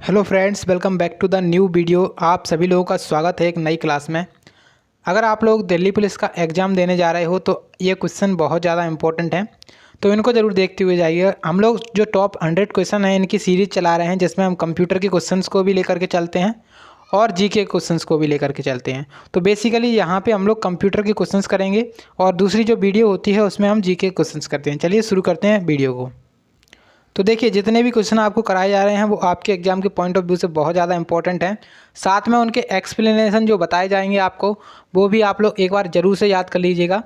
Hello friends, welcome back to the new video. आप सभी लोगों का स्वागत है एक नई क्लास में। अगर आप लोग दिल्ली पुलिस का एग्ज़ाम देने जा रहे हो तो ये क्वेश्चन बहुत ज़्यादा इंपॉर्टेंट है, तो इनको ज़रूर देखते हुए जाइए। हम लोग जो टॉप 100 क्वेश्चन हैं इनकी सीरीज़ चला रहे हैं, जिसमें हम कंप्यूटर के क्वेश्चंस को भी लेकर के चलते हैं और जीके क्वेश्चंस को भी लेकर के चलते हैं। तो बेसिकली यहाँ पे हम लोग कंप्यूटर के क्वेश्चंस करेंगे और दूसरी जो वीडियो होती है उसमें हम जीके क्वेश्चंस करते हैं। चलिए शुरू करते हैं वीडियो को। तो देखिए, जितने भी क्वेश्चन आपको कराए जा रहे हैं वो आपके एग्जाम के पॉइंट ऑफ व्यू से बहुत ज़्यादा इंपॉर्टेंट हैं। साथ में उनके एक्सप्लेनेशन जो बताए जाएंगे आपको, वो भी आप लोग एक बार ज़रूर से याद कर लीजिएगा,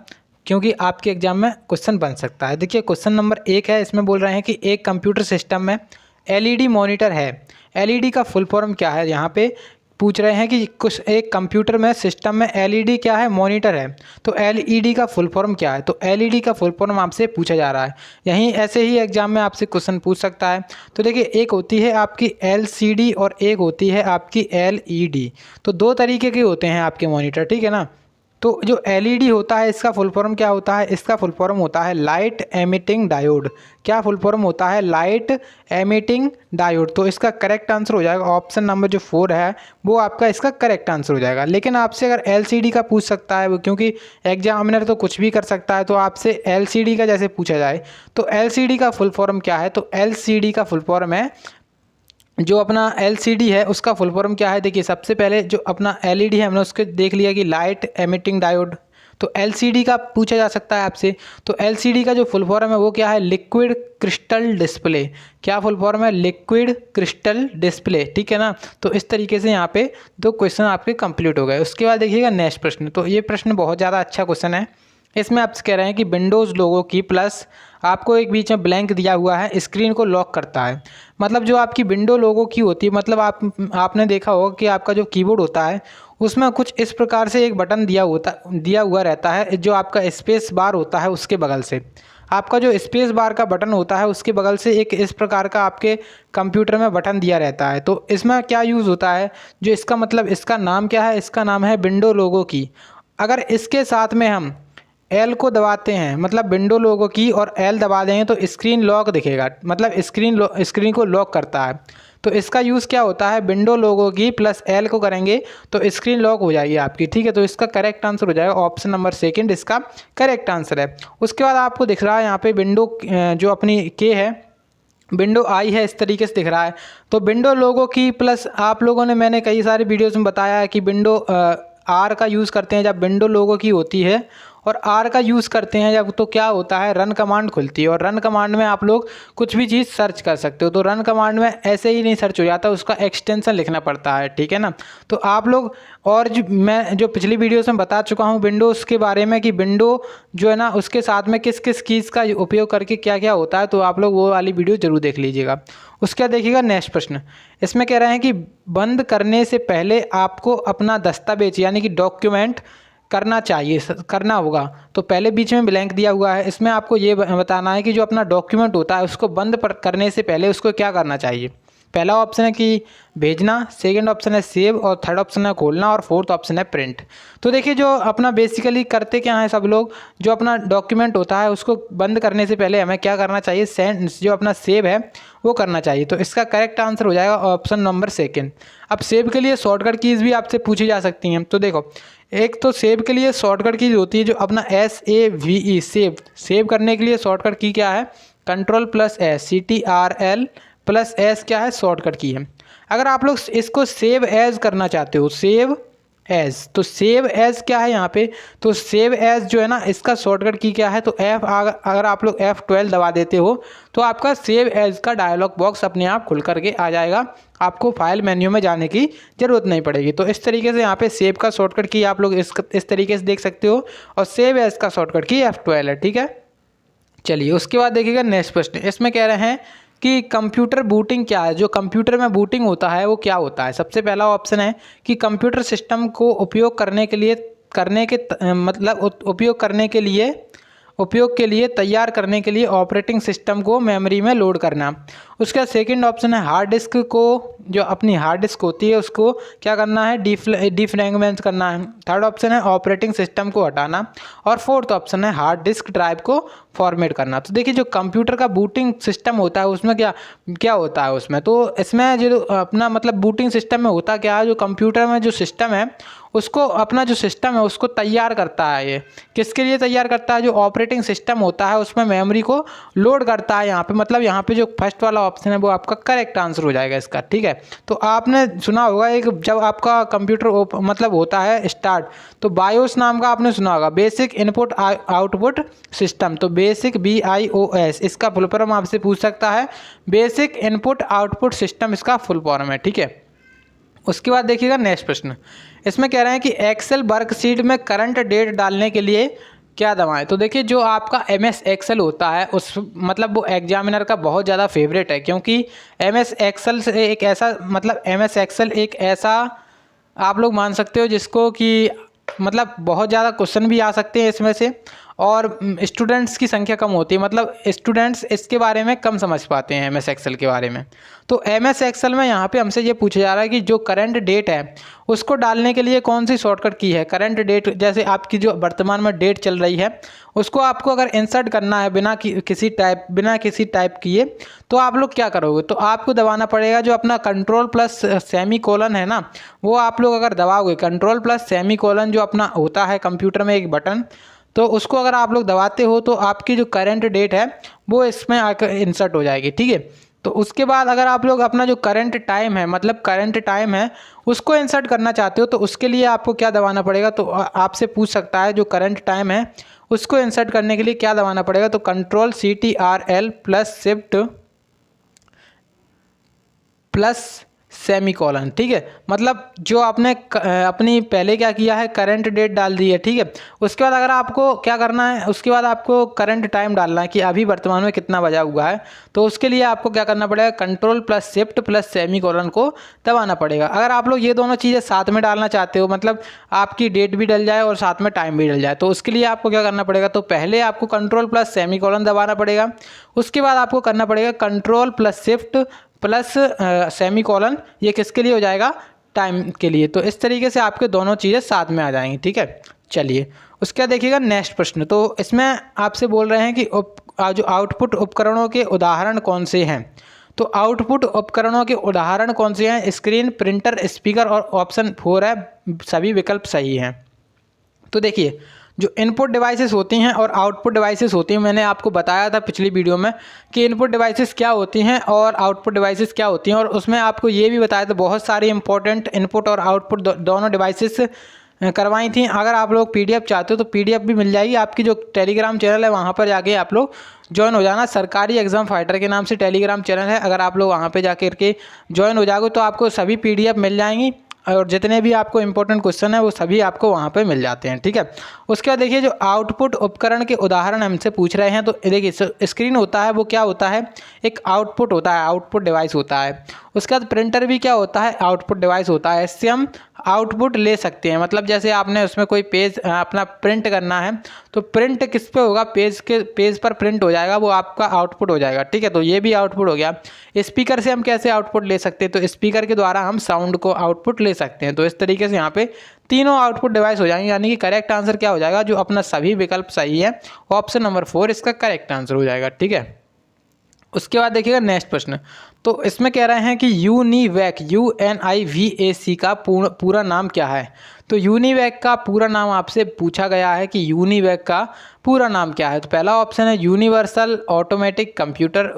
क्योंकि आपके एग्जाम में क्वेश्चन बन सकता है। देखिए, क्वेश्चन नंबर 1 है, इसमें बोल रहे हैं कि एक कंप्यूटर सिस्टम में एलईडी मॉनिटर है। एलईडी का फुल फॉर्म क्या है, यहाँ पे पूछ रहे हैं कि कुछ एक कंप्यूटर में सिस्टम में एलईडी क्या है, मॉनिटर है, तो एलईडी का फुल फॉर्म क्या है। तो एलईडी का फुल फॉर्म आपसे पूछा जा रहा है, यहीं ऐसे ही एग्जाम में आपसे क्वेश्चन पूछ सकता है। तो देखिए, एक होती है आपकी एलसीडी और एक होती है आपकी एलईडी। तो दो तरीके के होते हैं आपके मॉनिटर, ठीक है ना। तो जो एलईडी होता है इसका फुल फॉर्म क्या होता है, इसका फुल फॉर्म होता है लाइट एमिटिंग डायोड। क्या फुल फॉर्म होता है, लाइट एमिटिंग डायोड। तो इसका करेक्ट आंसर हो जाएगा ऑप्शन नंबर जो 4 है, वो आपका इसका करेक्ट आंसर हो जाएगा। लेकिन आपसे अगर एलसीडी का पूछ सकता है वो, क्योंकि एग्जामिनर तो कुछ भी कर सकता है, तो आपसे एलसीडी का जैसे पूछा जाए तो एलसीडी का फुल फॉर्म क्या है, तो एलसीडी का फुल फॉर्म है, जो अपना एलसीडी है उसका फुल फॉर्म क्या है। देखिए, सबसे पहले जो अपना एलईडी है हमने उसके देख लिया कि लाइट एमिटिंग डायोड। तो एलसीडी का पूछा जा सकता है आपसे, तो एलसीडी का जो फुल फॉर्म है वो क्या है, लिक्विड क्रिस्टल डिस्प्ले। क्या फुल फॉर्म है, लिक्विड क्रिस्टल डिस्प्ले, ठीक है ना। तो इस तरीके से यहाँ पे 2 क्वेश्चन आपके कंप्लीट हो गए। उसके बाद देखिएगा नेक्स्ट प्रश्न। तो ये प्रश्न बहुत ज़्यादा अच्छा क्वेश्चन है। इसमें आपसे कह रहे हैं कि विंडोज़ लोगो की प्लस, आपको एक बीच में ब्लैंक दिया हुआ है, स्क्रीन को लॉक करता है। मतलब जो आपकी विंडो लोगो की होती है, मतलब आपने देखा होगा कि आपका जो कीबोर्ड होता है उसमें कुछ इस प्रकार से एक बटन दिया हुआ रहता है, जो आपका स्पेस बार होता है उसके बगल से। आपका जो स्पेस बार का बटन होता है उसके बगल से एक इस प्रकार का आपके कंप्यूटर में बटन दिया रहता है। तो इसमें क्या यूज़ होता है, जो इसका मतलब इसका नाम क्या है, इसका नाम है विंडो लोगो की। अगर इसके साथ में हम एल को दबाते हैं, मतलब विंडो लोगो की और एल दबा देंगे तो स्क्रीन लॉक दिखेगा, मतलब स्क्रीन को लॉक करता है। तो इसका यूज़ क्या होता है, विंडो लोगो की प्लस एल को करेंगे तो स्क्रीन लॉक हो जाएगी आपकी, ठीक है। तो इसका करेक्ट आंसर हो जाएगा ऑप्शन नंबर 2 इसका करेक्ट आंसर है। उसके बाद आपको दिख रहा है यहाँ पे विंडो जो अपनी के है, विंडो आई है, इस तरीके से दिख रहा है। तो विंडो लोगो की प्लस, आप लोगों ने, मैंने कई सारे वीडियोज़ में बताया है कि विंडो आर का यूज़ करते हैं जब विंडो लोगो की होती है, और आर का यूज़ करते हैं जब, तो क्या होता है, रन कमांड खुलती है। और रन कमांड में आप लोग कुछ भी चीज़ सर्च कर सकते हो। तो रन कमांड में ऐसे ही नहीं सर्च हो जाता, उसका एक्सटेंशन लिखना पड़ता है, ठीक है ना। तो आप लोग, और मैं जो पिछली वीडियोस में बता चुका हूँ विंडोज़ के बारे में कि विंडो जो है ना उसके साथ में किस किस कीज़ का उपयोग करके क्या क्या होता है, तो आप लोग वो वाली वीडियो ज़रूर देख लीजिएगा। उसके बाद देखिएगा नेक्स्ट प्रश्न। इसमें कह रहे हैं कि बंद करने से पहले आपको अपना दस्तावेज यानी कि डॉक्यूमेंट करना होगा। तो पहले बीच में ब्लैंक दिया हुआ है, इसमें आपको ये बताना है कि जो अपना डॉक्यूमेंट होता है उसको बंद करने से पहले उसको क्या करना चाहिए। पहला ऑप्शन है कि भेजना, सेकंड ऑप्शन है सेव, और थर्ड ऑप्शन है खोलना, और फोर्थ ऑप्शन है प्रिंट। तो देखिए, जो अपना बेसिकली करते क्या है सब लोग, जो अपना डॉक्यूमेंट होता है उसको बंद करने से पहले हमें क्या करना चाहिए, जो अपना सेव है वो करना चाहिए। तो इसका करेक्ट आंसर हो जाएगा ऑप्शन नंबर 2। अब सेव के लिए शॉर्टकट कीज़ भी आपसे पूछी जा सकती हैं। तो देखो, एक तो सेव के लिए शॉर्टकट की होती है जो अपना SAVE, सेव करने के लिए शॉर्टकट की क्या है, Ctrl+S, CTRL+S क्या है, शॉर्टकट की है। अगर आप लोग इसको सेव एज करना चाहते हो, सेव एज, तो सेव एज क्या है यहाँ पे, तो सेव एज जो है ना इसका शॉर्टकट की क्या है, तो अगर आप लोग F12 दबा देते हो तो आपका सेव एज का डायलॉग बॉक्स अपने आप खुल करके आ जाएगा, आपको फाइल मेन्यू में जाने की ज़रूरत नहीं पड़ेगी। तो इस तरीके से यहाँ पे सेव का शॉर्टकट की आप लोग इस तरीके से देख सकते हो, और सेव एज का शॉर्टकट की F12 है, ठीक है। चलिए, उसके बाद देखिएगा नेक्स्ट प्रश्न। इसमें कह रहे हैं कि कंप्यूटर बूटिंग क्या है, जो कंप्यूटर में बूटिंग होता है वो क्या होता है। सबसे पहला ऑप्शन है कि कंप्यूटर सिस्टम को उपयोग के लिए तैयार करने के लिए ऑपरेटिंग सिस्टम को मेमोरी में लोड करना। उसका सेकंड ऑप्शन है हार्ड डिस्क को जो अपनी हार्ड डिस्क होती है उसको क्या करना है, डिफ्रैगमेंट करना है। थर्ड ऑप्शन है ऑपरेटिंग सिस्टम को हटाना, और फोर्थ ऑप्शन है हार्ड डिस्क ड्राइव को फॉर्मेट करना। तो देखिए जो कंप्यूटर का बूटिंग सिस्टम होता है उसमें क्या क्या होता है उसमें, तो इसमें जो अपना मतलब बूटिंग सिस्टम में होता क्या है, जो कंप्यूटर में जो सिस्टम है उसको अपना जो सिस्टम है उसको तैयार करता है। ये किसके लिए तैयार करता है, जो ऑपरेटिंग सिस्टम होता है उसमें मेमोरी को लोड करता है यहाँ पे। मतलब यहाँ पे जो फर्स्ट वाला ऑप्शन है वो आपका करेक्ट आंसर हो जाएगा इसका, ठीक है। तो आपने सुना होगा एक, जब आपका कंप्यूटर मतलब होता है स्टार्ट, तो बायोस नाम का आपने सुना होगा, बेसिक इनपुट आउटपुट सिस्टम। तो बेसिक BIOS इसका फुल फॉर्म आपसे पूछ सकता है, बेसिक इनपुट आउटपुट सिस्टम इसका फुल फॉर्म है, ठीक है। उसके बाद देखिएगा नेक्स्ट प्रश्न, इसमें कह रहे हैं कि एक्सेल वर्कशीट में करंट डेट डालने के लिए क्या दबाएं। तो देखिए जो आपका MS एक्सेल होता है उस मतलब वो एग्जामिनर का बहुत ज़्यादा फेवरेट है, क्योंकि MS एक्सेल से एक ऐसा मतलब MS एक्सेल एक ऐसा आप लोग मान सकते हो जिसको कि मतलब बहुत ज़्यादा क्वेश्चन भी आ सकते हैं इसमें से, और स्टूडेंट्स की संख्या कम होती है, मतलब स्टूडेंट्स इसके बारे में कम समझ पाते हैं MS एक्सेल के बारे में। तो MS एक्सेल में यहाँ पे हमसे ये पूछा जा रहा है कि जो करंट डेट है उसको डालने के लिए कौन सी शॉर्टकट की है। करंट डेट जैसे आपकी जो वर्तमान में डेट चल रही है उसको आपको अगर इंसर्ट करना है बिना किसी टाइप किए, तो आप लोग क्या करोगे, तो आपको दबाना पड़ेगा जो अपना कंट्रोल प्लस सेमी कोलन है ना, वो आप लोग अगर दबाओगे, कंट्रोल प्लस सेमी कोलन जो अपना होता है कंप्यूटर में एक बटन, तो उसको अगर आप लोग दबाते हो तो आपकी जो करंट डेट है वो इसमें आकर इंसर्ट हो जाएगी, ठीक है। तो उसके बाद अगर आप लोग अपना जो करंट टाइम है मतलब करंट टाइम है उसको इंसर्ट करना चाहते हो, तो उसके लिए आपको क्या दबाना पड़ेगा, तो आपसे पूछ सकता है जो करंट टाइम है उसको इंसर्ट करने के लिए क्या दबाना पड़ेगा, तो control CTRL plus shift plus semi colon, ठीक है। मतलब जो आपने अपनी पहले क्या किया है, करंट डेट डाल दी है, ठीक है। उसके बाद अगर आपको क्या करना है, उसके बाद आपको करंट टाइम डालना है कि अभी वर्तमान में कितना बजा हुआ है, तो उसके लिए आपको क्या करना पड़ेगा, control plus shift plus semi colon को दबाना पड़ेगा। अगर आप लोग ये दोनों चीज़ें साथ में डालना चाहते हो, मतलब आपकी डेट भी डल जाए और साथ में टाइम भी डल जाए, तो उसके लिए आपको क्या करना पड़ेगा, तो पहले आपको कंट्रोल प्लस सेमी कॉलन दबाना पड़ेगा, उसके बाद आपको करना पड़ेगा control plus shift plus semi colon, ये किसके लिए हो जाएगा, टाइम के लिए। तो इस तरीके से आपके दोनों चीज़ें साथ में आ जाएंगी, ठीक है। चलिए उसके बाद देखिएगा नेक्स्ट प्रश्न, तो इसमें आपसे बोल रहे हैं कि जो आउटपुट उपकरणों के उदाहरण कौन से हैं। तो आउटपुट उपकरणों के उदाहरण कौन से हैं, स्क्रीन, प्रिंटर, स्पीकर, और ऑप्शन 4 है सभी विकल्प सही हैं। तो देखिए जो इनपुट डिवाइसेस होती हैं और आउटपुट डिवाइसेस होती हैं, मैंने आपको बताया था पिछली वीडियो में कि इनपुट डिवाइसेस क्या होती हैं और आउटपुट डिवाइसेस क्या होती हैं, और उसमें आपको ये भी बताया था बहुत सारी इंपॉर्टेंट इनपुट और आउटपुट दोनों डिवाइसेस करवाई थी। अगर आप लोग PDF चाहते हो तो PDF भी मिल जाएगी, आपकी जो टेलीग्राम चैनल है वहाँ पर जाके आप लोग ज्वाइन हो जाना। सरकारी एग्जाम फाइटर के नाम से टेलीग्राम चैनल है, अगर आप लोग वहाँ पे जाकर के ज्वाइन हो जाओगे तो आपको सभी PDF मिल जाएंगी, और जितने भी आपको इंपॉर्टेंट क्वेश्चन है वो सभी आपको वहाँ पे मिल जाते हैं, ठीक है। उसके बाद देखिए जो आउटपुट उपकरण के उदाहरण हमसे पूछ रहे हैं, तो देखिए स्क्रीन होता है वो क्या होता है, एक आउटपुट होता है, आउटपुट डिवाइस होता है। उसके बाद प्रिंटर भी क्या होता है, आउटपुट डिवाइस होता है। इससे हम आउटपुट ले सकते हैं, मतलब जैसे आपने उसमें कोई पेज अपना प्रिंट करना है तो प्रिंट किस पे होगा, पेज पर प्रिंट हो जाएगा, वो आपका आउटपुट हो जाएगा, ठीक है। तो ये भी आउटपुट हो गया। स्पीकर से हम कैसे आउटपुट ले सकते हैं, तो स्पीकर के द्वारा हम साउंड को आउटपुट ले सकते हैं। तो इस तरीके से यहाँ पे तीनों आउटपुट डिवाइस हो जाएंगे, यानी कि करेक्ट आंसर क्या हो जाएगा, जो अपना सभी विकल्प सही है, ऑप्शन नंबर 4 इसका करेक्ट आंसर हो जाएगा, ठीक है। उसके बाद देखिएगा नेक्स्ट प्रश्न, तो इसमें कह रहे हैं कि यूनिवैक UNIVAC का पूरा नाम क्या है। तो यूनिवैक का पूरा नाम आपसे पूछा गया है कि यूनिवैक का पूरा नाम क्या है। तो पहला ऑप्शन है universal automatic computer,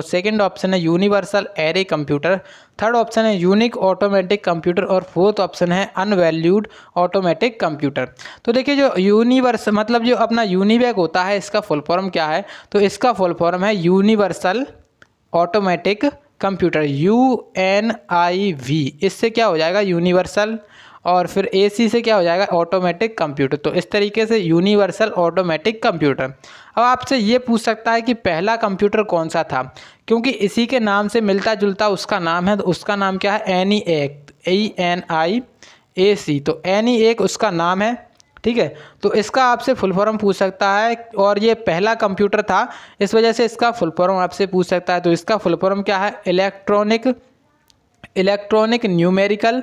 second option है universal array computer, third option है यूनिक ऑटोमेटिक कंप्यूटर, और फोर्थ ऑप्शन है अनवैल्यूड ऑटोमेटिक कंप्यूटर। तो देखिए जो यूनिवर्सल मतलब जो अपना यूनिवैक होता है इसका फुल फॉर्म क्या है, तो इसका फुल फॉर्म है यूनिवर्सल ऑटोमेटिक कंप्यूटर, UNIV। इससे क्या हो जाएगा, यूनिवर्सल, और फिर AC से क्या हो जाएगा, ऑटोमेटिक कंप्यूटर। तो इस तरीके से यूनिवर्सल ऑटोमेटिक कंप्यूटर। अब आपसे ये पूछ सकता है कि पहला कंप्यूटर कौन सा था, क्योंकि इसी के नाम से मिलता जुलता उसका नाम है, तो उसका नाम क्या है, ENIAC। तो ENIAC उसका नाम है, ठीक है। तो इसका आपसे फुल फॉर्म पूछ सकता है, और ये पहला कंप्यूटर था इस वजह से इसका फुल फॉर्म आपसे पूछ सकता है। तो इसका फुल फॉर्म क्या है, इलेक्ट्रॉनिक इलेक्ट्रॉनिक न्यूमेरिकल,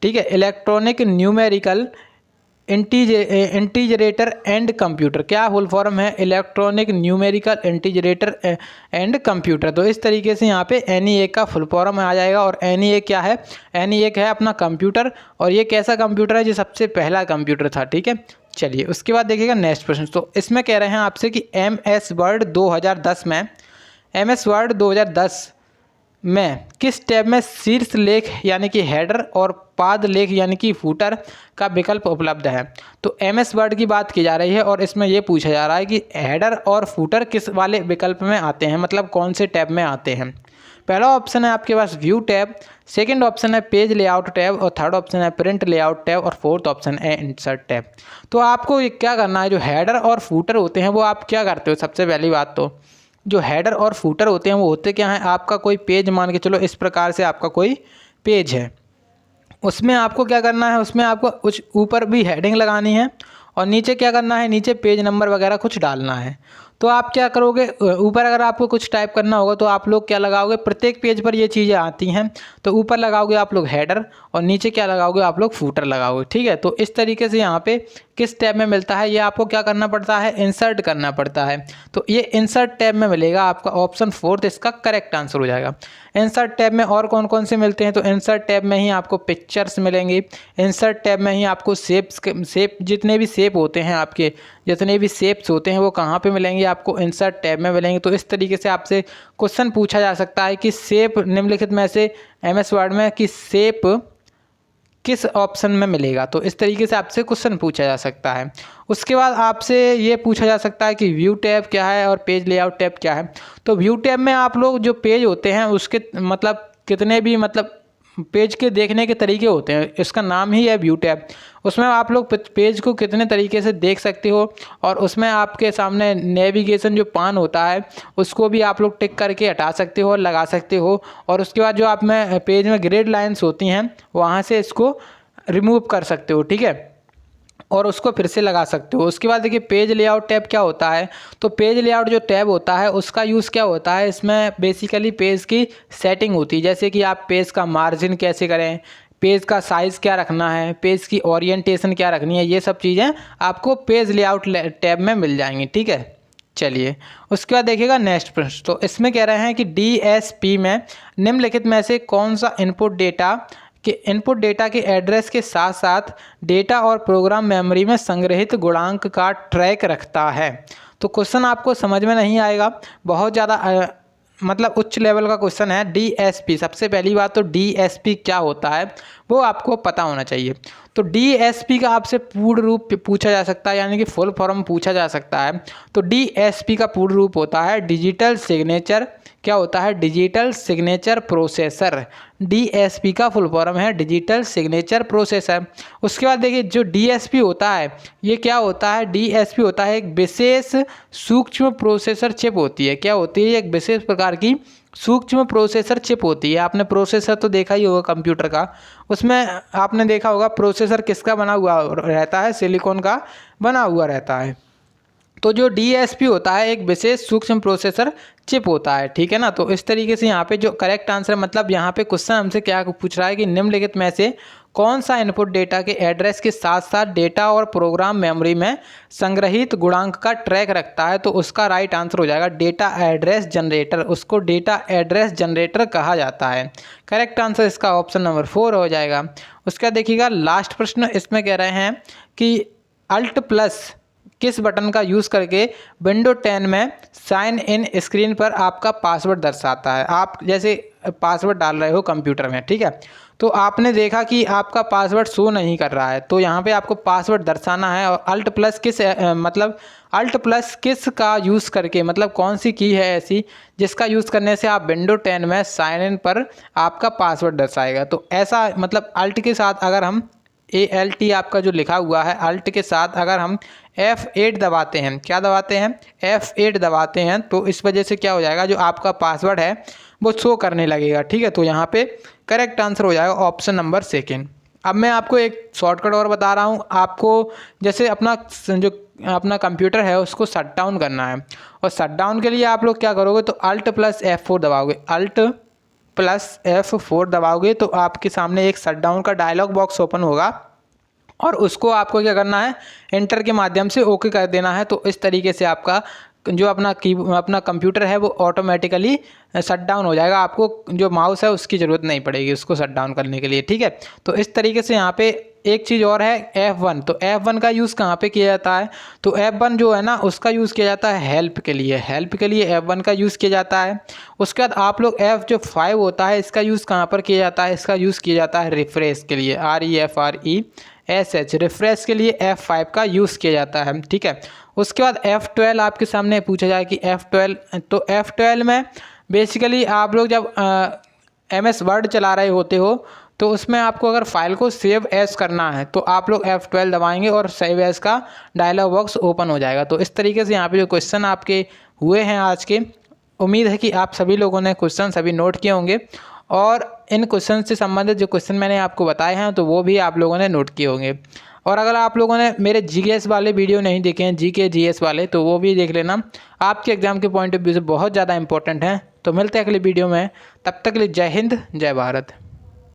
ठीक है, electronic numerical integrator and computer. क्या फुल फॉर्म है? Electronic numerical integrator and computer. तो इस तरीके से यहाँ पे NE1 का फुल फॉर्म आ जाएगा। और NE1 क्या है? NE1 है अपना कंप्यूटर, और ये कैसा कंप्यूटर है? जो सबसे पहला कंप्यूटर था, ठीक है। चलिए उसके बाद देखिएगा नेक्स्ट प्रश्न। तो इसमें कह रहे हैं आपसे कि MS वर्ड 2010 में, MS वर्ड 2010 में किस टैब में शीर्ष लेख यानी कि हेडर और पाद लेख यानी कि फूटर का विकल्प उपलब्ध है? तो MS वर्ड की बात की जा रही है और इसमें यह पूछा जा रहा है कि हेडर और फूटर किस वाले विकल्प में आते हैं, मतलब कौन से टैब में आते हैं। पहला ऑप्शन है आपके पास व्यू टैब, सेकंड ऑप्शन है पेज लेआउट टैब, और थर्ड ऑप्शन है प्रिंट लेआउट टैब, और फोर्थ ऑप्शन है इंसर्ट टैब। तो आपको ये क्या करना है, जो हेडर और फूटर होते हैं वो आप क्या करते हो? सबसे पहली बात तो जो हेडर और फूटर होते हैं वो होते क्या हैं? आपका कोई पेज मान के चलो, इस प्रकार से आपका कोई पेज है, उसमें आपको क्या करना है, उसमें आपको कुछ ऊपर भी हेडिंग लगानी है और नीचे क्या करना है, नीचे पेज नंबर वगैरह कुछ डालना है। तो आप क्या करोगे, ऊपर अगर आपको कुछ टाइप करना होगा तो आप लोग क्या लगाओगे, प्रत्येक पेज पर ये चीज़ें आती हैं, तो ऊपर लगाओगे आप लोग हेडर और नीचे क्या लगाओगे, आप लोग फूटर लगाओगे, ठीक है। तो इस तरीके से यहाँ पे किस टैब में मिलता है, ये आपको क्या करना पड़ता है, इंसर्ट करना पड़ता है। तो ये इंसर्ट टैब में मिलेगा, आपका ऑप्शन फोर्थ इसका करेक्ट आंसर हो जाएगा। इंसर्ट टैब में और कौन कौन से मिलते हैं, तो इंसर्ट टैब में ही आपको पिक्चर्स मिलेंगी, इंसर्ट टैब में ही आपको शेप जितने भी शेप होते हैं, आपके जितने भी शेप्स होते हैं वो कहाँ पे मिलेंगे, आपको इंसर्ट टैब में मिलेंगे। तो इस तरीके से आपसे क्वेश्चन पूछा जा सकता है कि शेप निम्नलिखित में से MS वर्ड में कि शेप किस ऑप्शन में मिलेगा। तो इस तरीके से आपसे क्वेश्चन पूछा जा सकता है। उसके बाद आपसे ये पूछा जा सकता है कि व्यू टैब क्या है और पेज लेआउट टैब क्या है। तो व्यू टैब में आप लोग जो पेज होते हैं उसके मतलब कितने भी मतलब पेज के देखने के तरीके होते हैं, इसका नाम ही है व्यू टैब। उसमें आप लोग पेज को कितने तरीके से देख सकते हो, और उसमें आपके सामने नेविगेशन जो पान होता है उसको भी आप लोग टिक करके हटा सकते हो और लगा सकते हो। और उसके बाद जो आप में पेज में ग्रेड लाइन्स होती हैं वहाँ से इसको रिमूव कर सकते हो, ठीक है, और उसको फिर से लगा सकते हो। उसके बाद देखिए पेज लेआउट टैब क्या होता है। तो पेज लेआउट जो टैब होता है उसका यूज़ क्या होता है, इसमें बेसिकली पेज की सेटिंग होती है, जैसे कि आप पेज का मार्जिन कैसे करें, पेज का साइज़ क्या रखना है, पेज की ओरिएंटेशन क्या रखनी है, ये सब चीज़ें आपको पेज लेआउट टैब में मिल जाएंगी, ठीक है। चलिए उसके बाद देखिएगा नेक्स्ट प्रश्न। तो इसमें कह रहे हैं कि DSP में निम्नलिखित में से कौन सा इनपुट डेटा के एड्रेस के साथ साथ डेटा और प्रोग्राम मेमोरी में संग्रहित गुणांक का ट्रैक रखता है। तो क्वेश्चन आपको समझ में नहीं आएगा, बहुत ज़्यादा मतलब उच्च लेवल का क्वेश्चन है। DSP, सबसे पहली बात तो DSP क्या होता है वो आपको पता होना चाहिए। तो DSP का आपसे पूर्ण रूप पूछा जा सकता है, यानी कि फुल फॉर्म पूछा जा सकता है। तो DSP का पूर्ण रूप होता है डिजिटल सिग्नेचर, क्या होता है, डिजिटल सिग्नेचर प्रोसेसर। DSP का फुल फॉर्म है डिजिटल सिग्नेचर प्रोसेसर। उसके बाद देखिए जो DSP होता है ये क्या होता है, DSP होता है एक विशेष सूक्ष्म प्रोसेसर चिप होती है। क्या होती है, एक विशेष प्रकार की सूक्ष्म प्रोसेसर चिप होती है। आपने प्रोसेसर तो देखा ही होगा कंप्यूटर का, उसमें आपने देखा होगा प्रोसेसर किसका बना हुआ रहता है, सिलिकॉन का बना हुआ रहता है। तो जो DSP होता है एक विशेष सूक्ष्म प्रोसेसर चिप होता है, ठीक है ना। तो इस तरीके से यहाँ पे जो करेक्ट आंसर, मतलब यहाँ पे क्वेश्चन हमसे क्या पूछ रहा है कि निम्नलिखित में से कौन सा इनपुट डेटा के एड्रेस के साथ साथ डेटा और प्रोग्राम मेमोरी में संग्रहित गुणांक का ट्रैक रखता है। तो उसका राइट आंसर हो जाएगा डेटा एड्रेस जनरेटर। उसको डेटा एड्रेस जनरेटर कहा जाता है। करेक्ट आंसर इसका ऑप्शन नंबर 4 हो जाएगा। उसका देखिएगा लास्ट प्रश्न, इसमें कह रहे हैं कि Alt+ किस बटन का यूज़ करके विंडो 10 में साइन इन स्क्रीन पर आपका पासवर्ड दर्शाता है। आप जैसे पासवर्ड डाल रहे हो कंप्यूटर में, ठीक है, तो आपने देखा कि आपका पासवर्ड शो नहीं कर रहा है, तो यहाँ पे आपको पासवर्ड दर्शाना है। और Alt+ किस का यूज़ करके, मतलब कौन सी की है ऐसी जिसका यूज़ करने से आप विंडो 10 में साइन इन पर आपका पासवर्ड दर्शाएगा। तो ऐसा मतलब Alt के साथ अगर हम ALT आपका जो लिखा हुआ है, Alt के साथ अगर हम F8 दबाते हैं, क्या दबाते हैं, F8 दबाते हैं, तो इस वजह से क्या हो जाएगा, जो आपका पासवर्ड है वो शो करने लगेगा, ठीक है। तो यहाँ पे करेक्ट आंसर हो जाएगा ऑप्शन नंबर 2। अब मैं आपको एक शॉर्टकट और बता रहा हूँ। आपको जैसे अपना कंप्यूटर है उसको शट डाउन करना है, और शट डाउन के लिए आप लोग क्या करोगे, तो Alt+F4 दबाओगे, Alt+ +F4 दबाओगे तो आपके सामने एक शटडाउन का डायलॉग बॉक्स ओपन होगा और उसको आपको क्या करना है, एंटर के माध्यम से ओके कर देना है। तो इस तरीके से आपका जो अपना कंप्यूटर है वो ऑटोमेटिकली शट डाउन हो जाएगा। आपको जो माउस है उसकी ज़रूरत नहीं पड़ेगी उसको शट डाउन करने के लिए, ठीक है। तो इस तरीके से यहाँ पे एक चीज़ और है F1। तो F1 का यूज़ कहाँ पे किया जाता है, तो F1 जो है ना उसका यूज़ किया जाता है हेल्प के लिए। हेल्प के लिए F1 का यूज़ किया जाता है। उसके बाद आप लोग F5 होता है, इसका यूज़ कहाँ पर किया जाता है, इसका यूज़ किया जाता है रिफ्रेश के लिए, REFRESH, रिफ्रेश के लिए F5 का यूज़ किया जाता है, ठीक है। उसके बाद F12 आपके सामने पूछा जाए कि F12, तो F12 में बेसिकली आप लोग जब MS वर्ड चला रहे होते हो तो उसमें आपको अगर फाइल को सेव एज करना है तो आप लोग F12 दबाएंगे और सेव एज का डायलॉग बॉक्स ओपन हो जाएगा। तो इस तरीके से यहाँ पे जो क्वेश्चन आपके हुए हैं आज के, उम्मीद है कि आप सभी लोगों ने क्वेश्चन सभी नोट किए होंगे और इन क्वेश्चन से संबंधित जो क्वेश्चन मैंने आपको बताए हैं तो वो भी आप लोगों ने नोट किए होंगे। और अगर आप लोगों ने मेरे GS वाले वीडियो नहीं देखे हैं, GK GS वाले, तो वो भी देख लेना, आपके एग्जाम के पॉइंट ऑफ व्यू से बहुत ज़्यादा इंपॉर्टेंट हैं। तो मिलते हैं अगली वीडियो में, तब तक के लिए जय हिंद जय भारत।